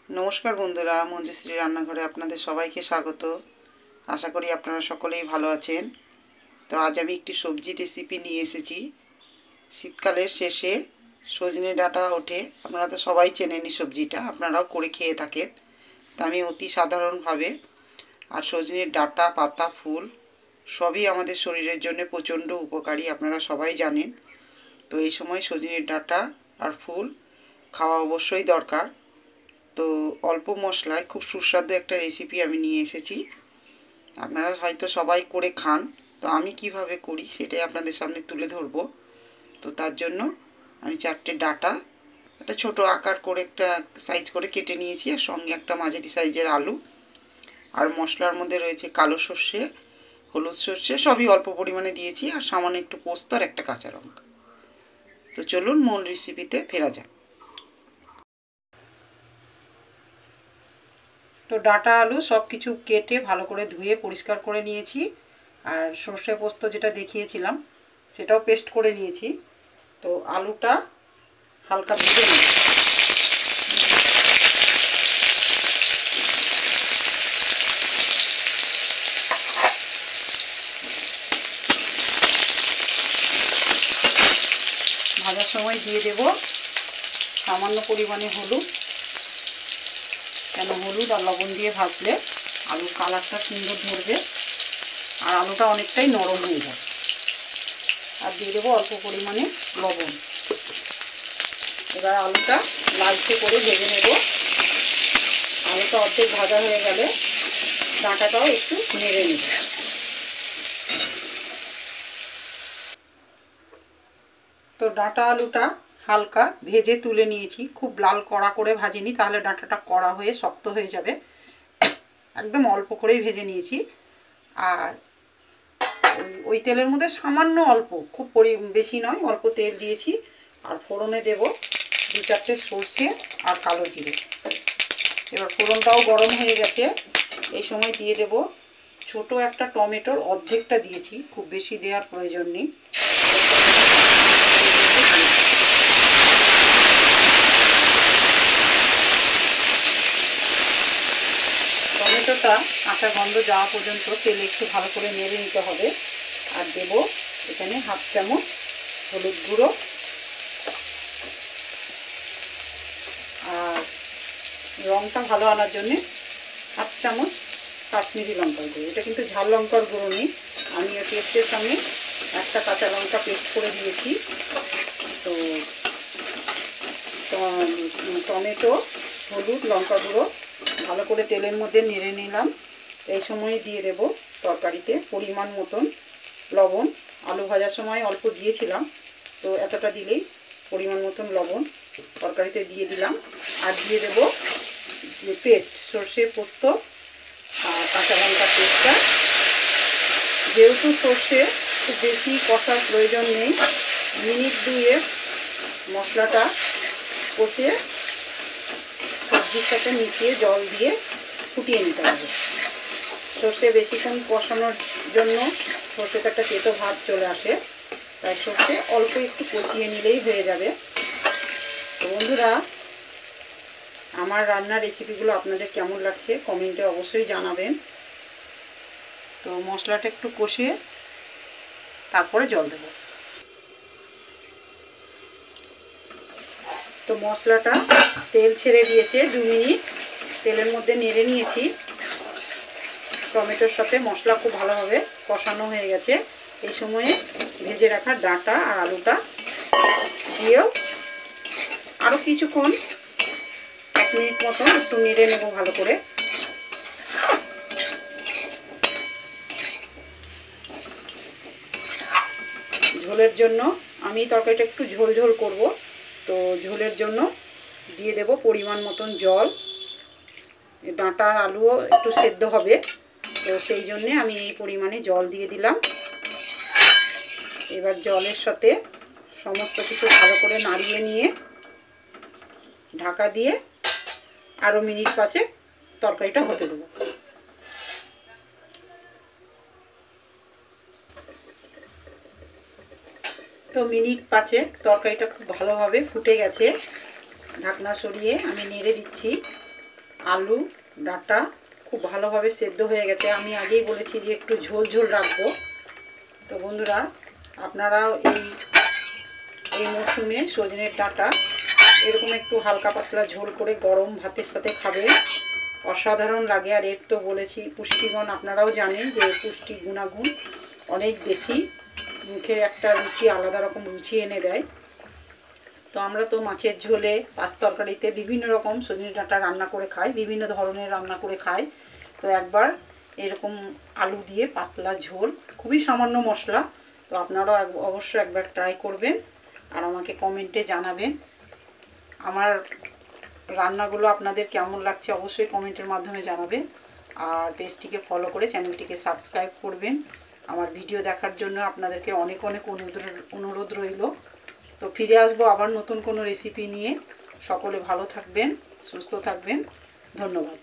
नमस्कार बंधुरा मंजुश्री रान्नाघरे आपनादेर सबाइके स्वागत। आशा करी आपनारा सकलेई भालो आछेन। तो आज आमी एकटी सब्जी रेसिपि निये एसेछि। शीतकालेर शेषे सजने डाटा ओठे, आपनारा तो सबाई चेनेन सब्जिटा, आपनाराओ करे खेये थाकेन। तो आमी अति साधारणभावे आर सजनेर डाटा पाता फुल सबई आमादेर शरीरेर जन्य प्रचंड उपकारी, आपनारा सबाई जानेन। तो एई समय सजनेर डाटा आर फुल खाওয়া अवश्यई दरकार। तो अल्प मशलाय खूब सुस्वादु एक रेसिपि आमी निये एसेछि। आपनारा हयतो सबाई करे खान, तो आमी किभाबे करी सेटाई आपनादेर सामने तुले धरबो। तो तार जन्य आमी 4टे डाटा एक छोटो आकार करे एक साइज करे केटे नियेछि, आर संगे एक माझारि साइजेर आलू और मशलार मध्य रयेछे कालो सर्षे, हलुद सर्षे सबई अल्प परिमाणे दियेछि, आर सामान्य एकटु पोस्त और एक काँचा लंका। तो चलुन मूल रेसिपिते फेरा जाक। तो डाटा आलू सब किछु केटे भालो करे धुए परिष्कार करे निয়েছি और सर्षे पोस्त जेटा देखिएছিলাম सेटाও पेस्ट करे निয়েছি। तो आलूटा हालका भेजे नेব। भाजार समय दिए देব सामान्य परिमाणे हलुद, কেন হলুদ আর লবণ দিয়ে ভাজলে আলুর কালারটা সুন্দর ধরবে আর আলুটা অনেকটাই নরম হয়ে যাবে। আর দিয়ে দেবো অল্প পরিমাণে লবণ। এবার আলুটা লালচে করে ভেজে নেব। আলুটা অর্ধেক ভাজা হয়ে গেলে ডাঁটাটাও একটু নেড়ে নেব। তো ডাঁটা আলুটা হালকা ভেজে তুলে নিয়েছি, খুব লাল কড়া করে ভাজিনি, তাহলে ডাঁটাটা কড়া হয়ে শক্ত হয়ে যাবে। একদম অল্প করেই ভেজে নিয়েছি। আর ওই তেলের মধ্যে সামান্য অল্প, খুব বেশি নয়, অল্প তেল দিয়েছি। আর ফোড়নে দেব 2-4টে সরষে আর কালো জিরে। এবার ফোড়নটাও গরম হয়ে গেছে, এই সময় দিয়ে দেব ছোট একটা টমেটোর অর্ধেকটা দিয়েছি, খুব বেশি দেওয়ার প্রয়োজন নেই। টমেটোটা কাঁচা গন্ধ যাওয়া পর্যন্ত তেলে একটু ভালো করে নেড়ে নিতে হবে। আর দেব এখানে 1/2 চামচ হলুদ গুঁড়ো আর রঙটা ভালো আনার জন্য 1/2 চামচ কাশ্মীরি লঙ্কার গুঁড়ো। এটা কিন্তু ঝাল লঙ্কার গুঁড়ো নেই, আমি পেস্টের সঙ্গে একটা কাঁচা লঙ্কা পেস্ট করে দিয়েছি। তো টমেটো, হলুদ, লঙ্কা গুঁড়ো ভালো করে তেলের মধ্যে নেড়ে নিলাম। এই সময় দিয়ে দেব তরকারিতে পরিমাণ মতন লবণ। আলু ভাজার সময় অল্প দিয়েছিলাম, তো এতটা দিলেই পরিমাণ মতন লবণ তরকারিতে দিয়ে দিলাম। আর দিয়ে দেব পেস্ট, সর্ষে পোস্ত আর কাঁচা লঙ্কা পেস্টটা। যেহেতু সর্ষে খুব বেশি কষার প্রয়োজন নেই, মিনিট 2 মশলাটা কষে সবজির সাথে মিশিয়ে জল দিয়ে ফুটিয়ে নিতে হবে। সর্ষে বেশিক্ষণ কষানোর জন্য সর্ষেতে একটা তেতো ভাব চলে আসে, তাই সর্ষে অল্প একটু কষিয়ে নিলেই হয়ে যাবে। তো বন্ধুরা, আমার রান্নার রেসিপিগুলো আপনাদের কেমন লাগছে কমেন্টে অবশ্যই জানাবেন। তো মশলাটা একটু কষিয়ে তারপরে জল দেব। তো মশলাটা তেল ছেড়ে দিয়েছে, 2 মিনিট তেলের মধ্যে নেড়ে নিয়েছি। টমেটোর সাথে মশলা খুব ভালোভাবে কষানো হয়ে গেছে। এই সময়ে ভেজে রাখা ডাঁটা আর আলুটা দিয়েও আরও কিছুক্ষণ 1 মিনিট মতন একটু নেড়ে নেব ভালো করে। ঝোলের জন্য আমি তরকারিটা একটু ঝোল ঝোল করব, তো ঝোলের জন্য দিয়ে দেব পরিমাণ মতন জল। ডাঁটা আলুও একটু সেদ্ধ হবে, তো সেই জন্যে আমি এই পরিমাণে জল দিয়ে দিলাম। এবার জলের সাথে সমস্ত কিছু ভালো করে নাড়িয়ে নিয়ে ঢাকা দিয়ে আরও মিনিট 5 তরকারিটা হতে দেবো। তো মিনিট 5 তরকারিটা খুব ভালোভাবে ফুটে গেছে। ঢাকনা সরিয়ে আমি নেড়ে দিচ্ছি। আলু ডাঁটা খুব ভালোভাবে সেদ্ধ হয়ে গেছে। আমি আগেই বলেছি যে একটু ঝোল ঝোল রাখবো। তো বন্ধুরা, আপনারাও এই মরশুমে সজনের ডাঁটা এরকম একটু হালকা পাতলা ঝোল করে গরম ভাতের সাথে খাবেন, অসাধারণ লাগে। আর এর তো বলেছি পুষ্টিগুণ, আপনারাও জানেন যে পুষ্টি গুণাগুণ অনেক বেশি, মুখে একটা রুচি, আলাদা রকম রুচি এনে দেয়। তো আমরা তো মাছের ঝোলে, পাঁচ তরকারিতে বিভিন্ন রকম সজনে ডাঁটা রান্না করে খাই, বিভিন্ন ধরনের রান্না করে খাই। তো একবার এরকম আলু দিয়ে পাতলা ঝোল, খুবই সামান্য মশলা, তো আপনারাও অবশ্যই একবার ট্রাই করবেন আর আমাকে কমেন্টে জানাবেন। আমার রান্নাগুলো আপনাদের কেমন লাগছে অবশ্যই কমেন্টের মাধ্যমে জানাবেন। আর পেজটিকে ফলো করে চ্যানেলটিকে সাবস্ক্রাইব করবেন। আমার ভিডিও দেখার জন্য আপনাদেরকে অনেক অনেক অনুরোধ রইল। তো ফিরে আসবো আবার নতুন কোনো রেসিপি নিয়ে। সকলে ভালো থাকবেন, সুস্থ থাকবেন। ধন্যবাদ।